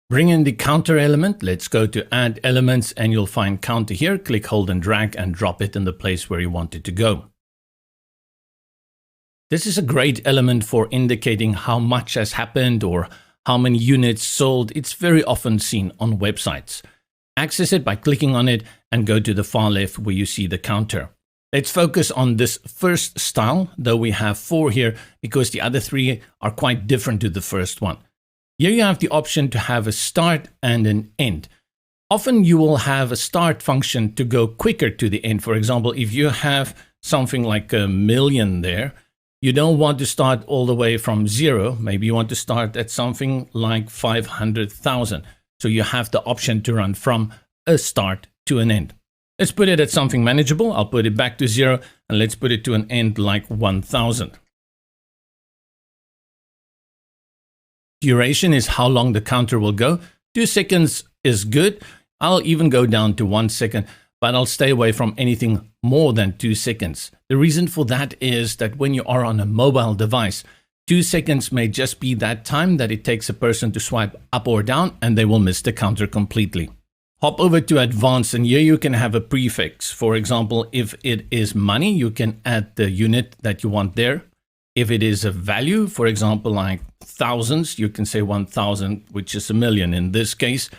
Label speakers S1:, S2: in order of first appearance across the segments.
S1: Bring in the counter element. Let's go to add elements and you'll find counter here. Click, hold and drag and drop it in the place where you want it to go. This is a great element for indicating how much has happened or how many units sold. It's very often seen on websites. Access it by clicking on it and go to the far left where you see the counter. Let's focus on this first style, though we have 4 here because the other 3 are quite different to the first one. Here you have the option to have a start and an end. Often you will have a start function to go quicker to the end. For example, if you have something like 1,000,000 there, you don't want to start all the way from 0. Maybe you want to start at something like 500,000. So you have the option to run from a start to an end. Let's put it at something manageable. I'll put it back to 0 and let's put it to an end like 1,000. Duration is how long the counter will go. 2 seconds is good. I'll even go down to 1 second, but I'll stay away from anything more than 2 seconds. The reason for that is that when you are on a mobile device, 2 seconds may just be that time that it takes a person to swipe up or down and they will miss the counter completely. Hop over to advanced and here you can have a prefix. For example, if it is money, you can add the unit that you want there. If it is a value, for example, like thousands, you can say 1,000, which is 1,000,000 in this case.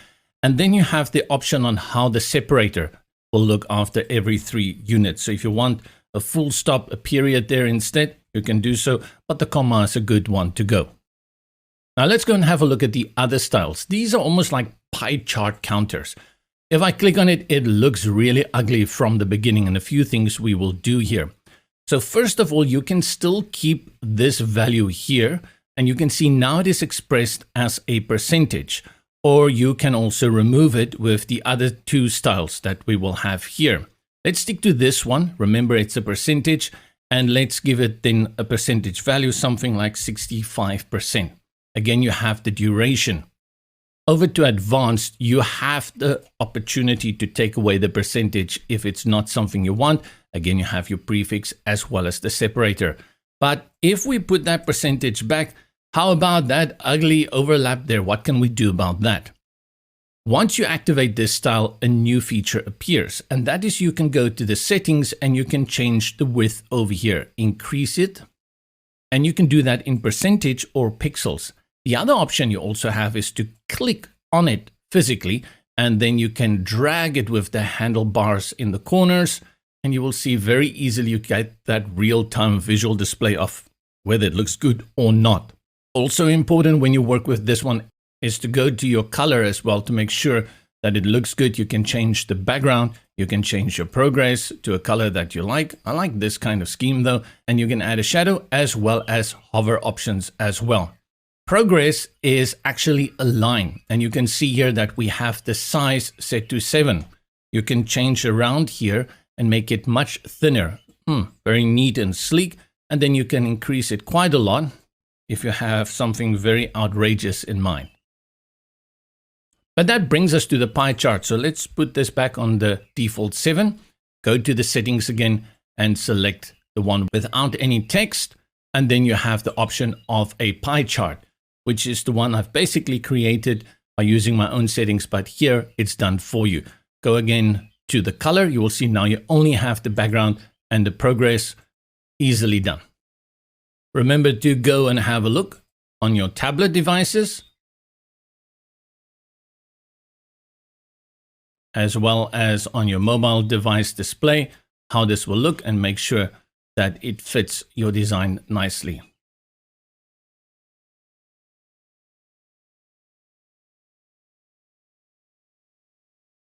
S1: And then you have the option on how the separator will look after every 3 units. So if you want a full stop, a period there instead, you can do so, but the comma is a good one to go. Now let's go and have a look at the other styles. These are almost like pie chart counters. If I click on it, it looks really ugly from the beginning, and a few things we will do here. So first of all, you can still keep this value here, and you can see now it is expressed as a percentage, or you can also remove it with the other 2 styles that we will have here. Let's stick to this one. Remember, it's a percentage, and let's give it then a percentage value, something like 65%. Again, you have the duration. Over to advanced, you have the opportunity to take away the percentage if it's not something you want. Again, you have your prefix as well as the separator. But if we put that percentage back, how about that ugly overlap there? What can we do about that? Once you activate this style, a new feature appears, and that is you can go to the settings and you can change the width over here, increase it, and you can do that in percentage or pixels. The other option you also have is to click on it physically, and then you can drag it with the handlebars in the corners, and you will see very easily you get that real-time visual display of whether it looks good or not. Also important when you work with this one is to go to your color as well to make sure that it looks good. You can change the background, you can change your progress to a color that you like. I like this kind of scheme though, and you can add a shadow as well as hover options as well. Progress is actually a line, and you can see here that we have the size set to 7. You can change around here and make it much thinner. Very neat and sleek, and then you can increase it quite a lot if you have something very outrageous in mind. But that brings us to the pie chart. So let's put this back on the default 7, go to the settings again and select the one without any text. And then you have the option of a pie chart, which is the one I've basically created by using my own settings, but here it's done for you. Go again to the color. You will see now you only have the background and the progress. Easily done. Remember to go and have a look on your tablet devices, as well as on your mobile device display, how this will look, and make sure that it fits your design nicely.